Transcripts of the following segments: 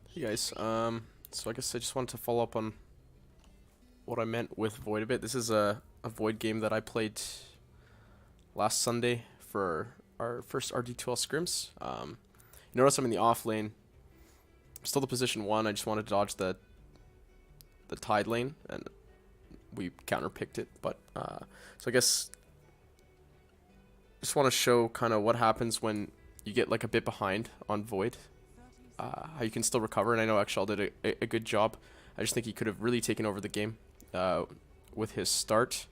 Hey guys, so I guess I just wanted to follow up on what I meant with Void a bit. This is a Void game that I played last Sunday for our first RD12 scrims. You notice I'm in the off lane. I'm still the position 1. I just wanted to dodge the tide lane, and we counterpicked it. But so I guess just want to show kind of what happens when you get like a bit behind on Void. How you can still recover, and I know Xshal did a good job. I just think he could have really taken over the game with his start.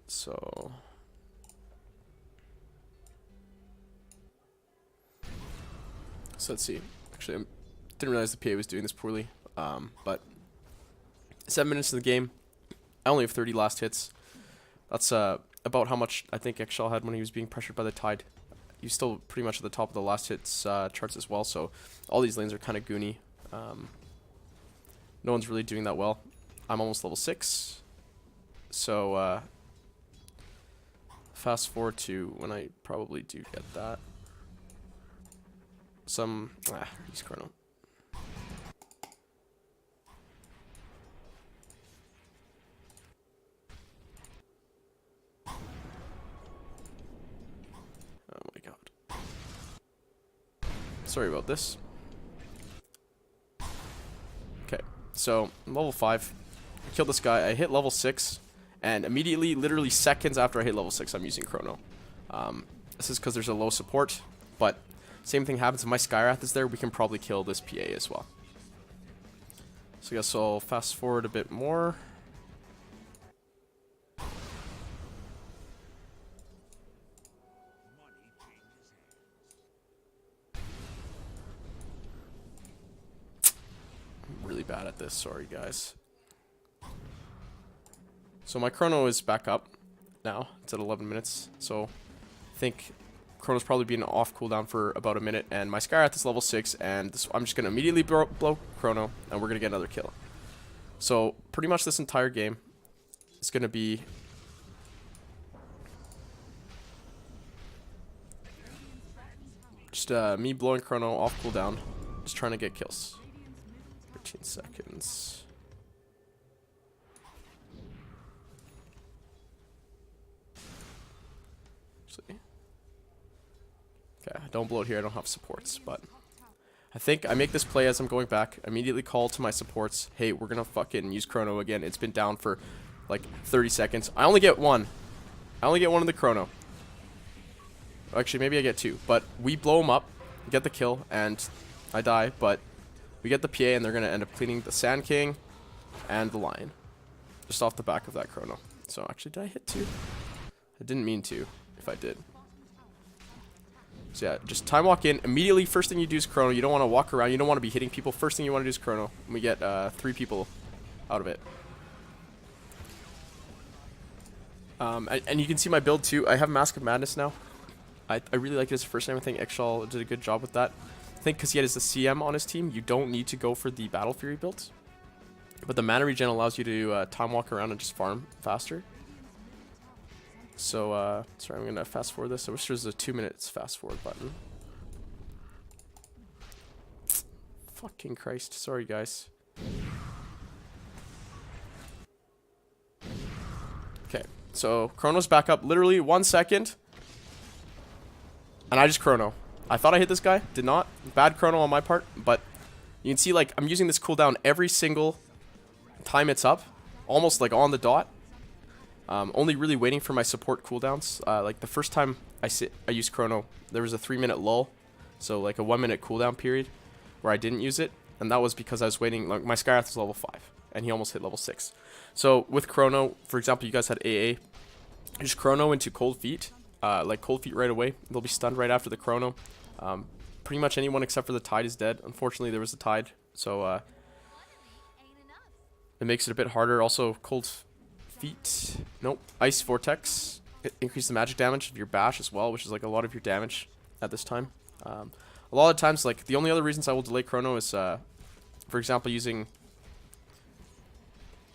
So let's see. Actually, I didn't realize the PA was doing this poorly. But 7 minutes in the game, I only have 30 last hits. That's about how much I think Xshal had when he was being pressured by the tide. He's still pretty much at the top of the last hits charts as well, so all these lanes are kind of goony. No one's really doing that well. I'm almost level 6, so fast forward to when I probably do get that. Use chrono. Oh my god. Sorry about this. Okay, so I'm level 5. I killed this guy. I hit level 6, and immediately, literally seconds after I hit level 6, I'm using chrono. This is because there's a low support, but same thing happens if my Skywrath is there. We can probably kill this PA as well. So I guess I'll fast forward a bit more. Really bad at this, sorry guys. So my chrono is back up now. It's at 11 minutes, so I think chrono's probably been off cooldown for about a minute, and my Skywrath is level 6, and I'm just gonna immediately blow chrono, and we're gonna get another kill. So pretty much this entire game is gonna be just me blowing chrono off cooldown, just trying to get kills. 13 seconds. Actually, okay, don't blow it here. I don't have supports, but I think I make this play as I'm going back. Immediately call to my supports. Hey, we're gonna fucking use chrono again. It's been down for like 30 seconds. I only get one. I only get one of the chrono. Actually, maybe I get 2. But we blow them up, get the kill, and I die. But we get the PA, and they're going to end up cleaning the Sand King and the Lion. Just off the back of that chrono. So actually, did I hit 2? I didn't mean to, if I did. So yeah, just time walk in. Immediately, first thing you do is chrono. You don't want to walk around. You don't want to be hitting people. First thing you want to do is chrono. And we get 3 people out of it. And you can see my build too. I have Mask of Madness now. I really like it as a first time. I think Xshal did a good job with that. I think because he has a CM on his team, you don't need to go for the Battle Fury build. But the mana regen allows you to time walk around and just farm faster. So, sorry, I'm going to fast forward this. I wish there was a 2 minutes fast forward button. Fucking Christ. Sorry, guys. Okay, so chrono's back up literally 1 second. And I just chrono. I thought I hit this guy. Did not. Bad chrono on my part. But you can see, like, I'm using this cooldown every single time it's up. Almost, like, on the dot. Only really waiting for my support cooldowns. Like, the first time I used chrono, there was a 3-minute lull. So, like, a 1-minute cooldown period where I didn't use it. And that was because I was waiting. Like, my Skywrath was level 5. And he almost hit level 6. So, with chrono, for example, you guys had AA. Just chrono into cold feet. Like cold feet right away. They'll be stunned right after the chrono. Pretty much anyone except for the tide is dead. Unfortunately, there was a tide, so it makes it a bit harder. Also, cold feet. Nope. Ice vortex. Increase the magic damage of your bash as well, which is like a lot of your damage at this time. A lot of times, like the only other reasons I will delay chrono is, for example, using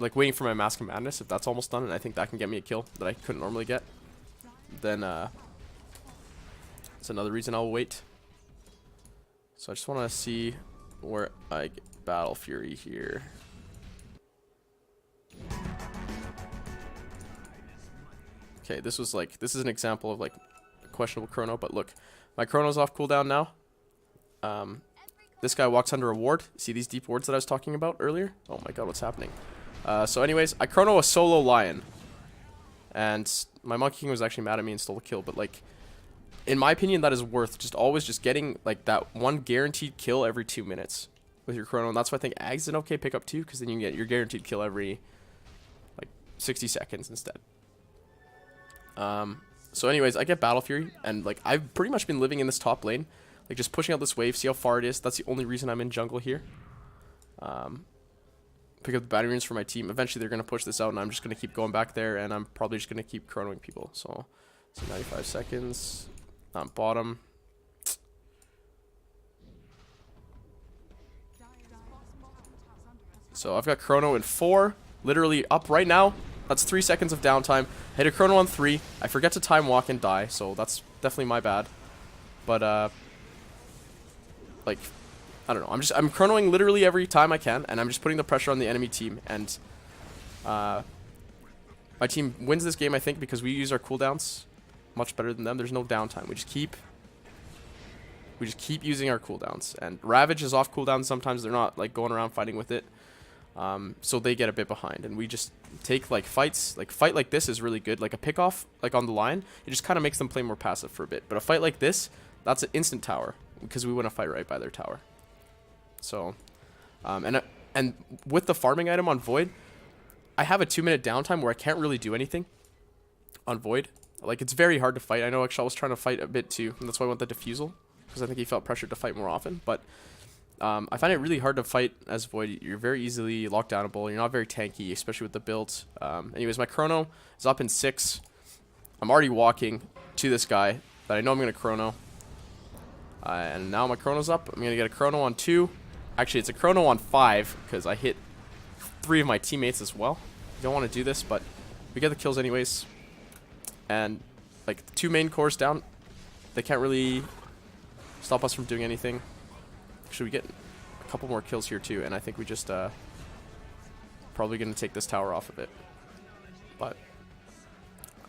like waiting for my Mask of Madness if that's almost done, and I think that can get me a kill that I couldn't normally get. Then it's another reason I'll wait. So I just want to see where I get Battle Fury here. Okay, this is an example of like a questionable chrono, but look, my chrono's off cooldown now. This guy walks under a ward. See these deep wards that I was talking about earlier? Oh my god, what's happening? So anyways, I chrono a solo lion. And my Monkey King was actually mad at me and stole the kill, but like, in my opinion, that is worth always just getting like that one guaranteed kill every 2 minutes with your chrono. And that's why I think Ag's an okay pickup too, because then you get your guaranteed kill every like 60 seconds instead. So anyways, I get Battle Fury, and like I've pretty much been living in this top lane, like just pushing out this wave, see how far it is. That's the only reason I'm in jungle here. Pick up the battery runes for my team. Eventually they're going to push this out, and I'm just going to keep going back there, and I'm probably just going to keep chronoing people. So 95 seconds. Bottom. So I've got chrono in 4, literally up right now. That's 3 seconds of downtime. I hit a chrono on 3. I forget to time walk and die, so that's definitely my bad. But like, I don't know. I'm chronoing literally every time I can, and I'm just putting the pressure on the enemy team. And my team wins this game, I think, because we use our cooldowns much better than them. There's no downtime. We just keep using our cooldowns. And Ravage is off cooldown sometimes. They're not like going around fighting with it. So they get a bit behind, and we just take like fights. Like fight like this is really good. Like a pick off like on the line, it just kind of makes them play more passive for a bit. But a fight like this, that's an instant tower, because we want to fight right by their tower. So and with the farming item on Void, I have a 2-minute downtime where I can't really do anything on Void. Like, it's very hard to fight. I know Xshal was trying to fight a bit too, and that's why I want the Diffusal, because I think he felt pressured to fight more often. But I find it really hard to fight as Void. You're very easily lockdownable. You're not very tanky, especially with the build. Anyways, my chrono is up in 6. I'm already walking to this guy that I know I'm going to chrono. And now my chrono's up. I'm going to get a chrono on 2. Actually, it's a chrono on 5, because I hit 3 of my teammates as well. You don't want to do this, but we get the kills anyways. And like the 2 main cores down, they can't really stop us from doing anything. Actually, we get a couple more kills here too, and I think we just probably going to take this tower off of it. But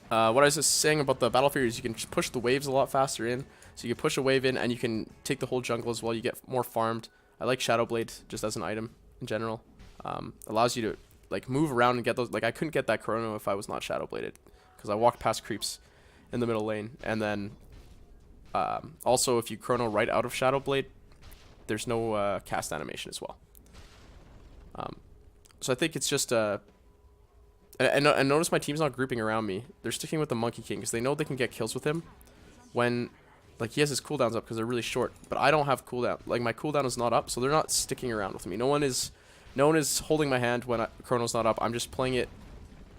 what I was just saying about the Battle Fury is you can just push the waves a lot faster in. So you can push a wave in, and you can take the whole jungle as well. You get more farmed. I like Shadowblade just as an item in general. Allows you to like move around and get those. Like, I couldn't get that chrono if I was not Shadowbladed, because I walked past creeps in the middle lane. And then also, if you chrono right out of Shadowblade, there's no cast animation as well. So I think it's just and notice my team's not grouping around me. They're sticking with the Monkey King because they know they can get kills with him when like he has his cooldowns up, because they're really short. But I don't have cooldown. Like, my cooldown is not up, so they're not sticking around with me. No one is holding my hand when chrono's not up. I'm just playing it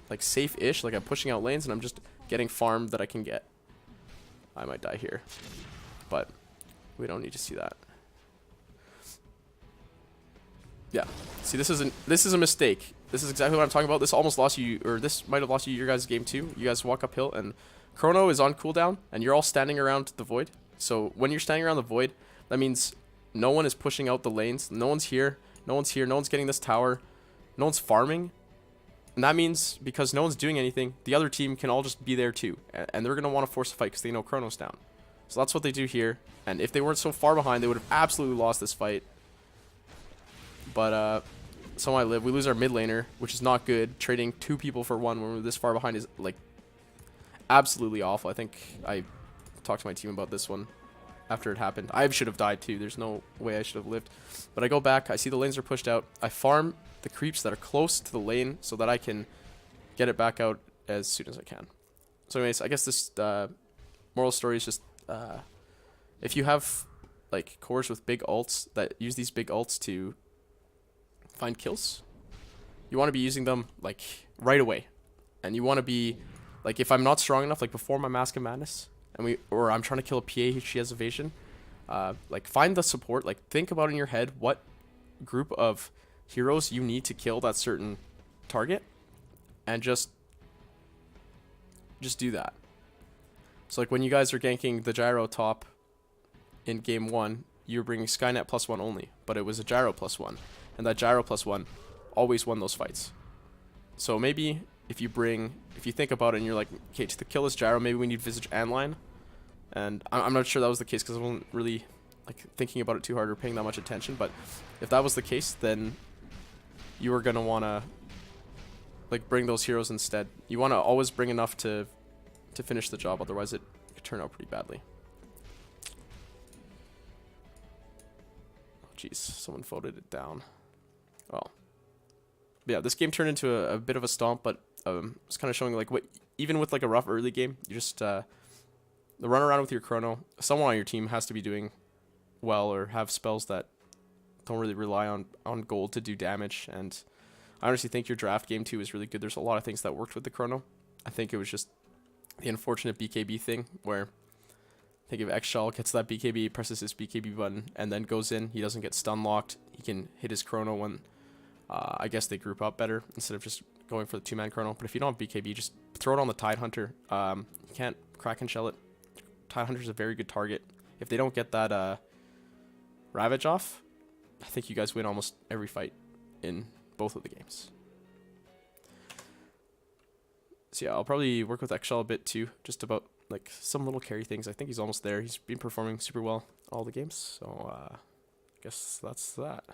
like safe-ish, like I'm pushing out lanes, and I'm just getting farm that I can get. I might die here, but we don't need to see that. Yeah, see, this is a mistake. This is exactly what I'm talking about. This almost lost you, or this might have lost you your guys' game too. You guys walk uphill, and chrono is on cooldown, and you're all standing around the Void. So when you're standing around the Void, that means no one is pushing out the lanes. No one's here. No one's here. No one's getting this tower. No one's farming. And that means, because no one's doing anything, the other team can all just be there too. And they're going to want to force a fight because they know chrono's down. So that's what they do here. And if they weren't so far behind, they would have absolutely lost this fight. But so I live. We lose our mid laner, which is not good. Trading 2 people for 1 when we're this far behind is like absolutely awful. I think I talked to my team about this one after it happened. I should have died too. There's no way I should have lived. But I go back. I see the lanes are pushed out. I farm the creeps that are close to the lane so that I can get it back out as soon as I can. So anyways, I guess this moral story is just if you have like cores with big ults that use these big ults to find kills, you want to be using them like right away. And you want to be like, if I'm not strong enough, like before my Mask of Madness, and I'm trying to kill a PA, she has evasion, like find the support. Like, think about in your head what group of heroes you need to kill that certain target, and just do that. So like when you guys are ganking the gyro top in game 1, you were bringing Skynet +1 only, but it was a gyro +1, and that gyro +1 always won those fights. So maybe if you think about it and you're like, okay, to kill this gyro, maybe we need Visage and line. And I'm not sure that was the case because I wasn't really like thinking about it too hard or paying that much attention. But if that was the case, then you were gonna wanna like bring those heroes instead. You wanna always bring enough to finish the job, otherwise it could turn out pretty badly. Oh jeez, someone voted it down. Well, yeah, this game turned into a bit of a stomp, but it's kind of showing like what, even with like a rough early game, you just the run around with your chrono, someone on your team has to be doing well or have spells that don't really rely on gold to do damage. And I honestly think your draft game too is really good. There's a lot of things that worked with the chrono. I think it was just the unfortunate BKB thing where I think if Xshal gets that BKB, presses his BKB button, and then goes in, he doesn't get stun locked. He can hit his chrono when I guess they group up better instead of just going for the 2-man chrono. But if you don't have BKB, just throw it on the Tide Hunter. You can't crack and shell it. Tide Hunter is a very good target. If they don't get that Ravage off, I think you guys win almost every fight in both of the games. So yeah, I'll probably work with Xshal a bit too, just about like some little carry things. I think he's almost there. He's been performing super well all the games, so I guess that's that.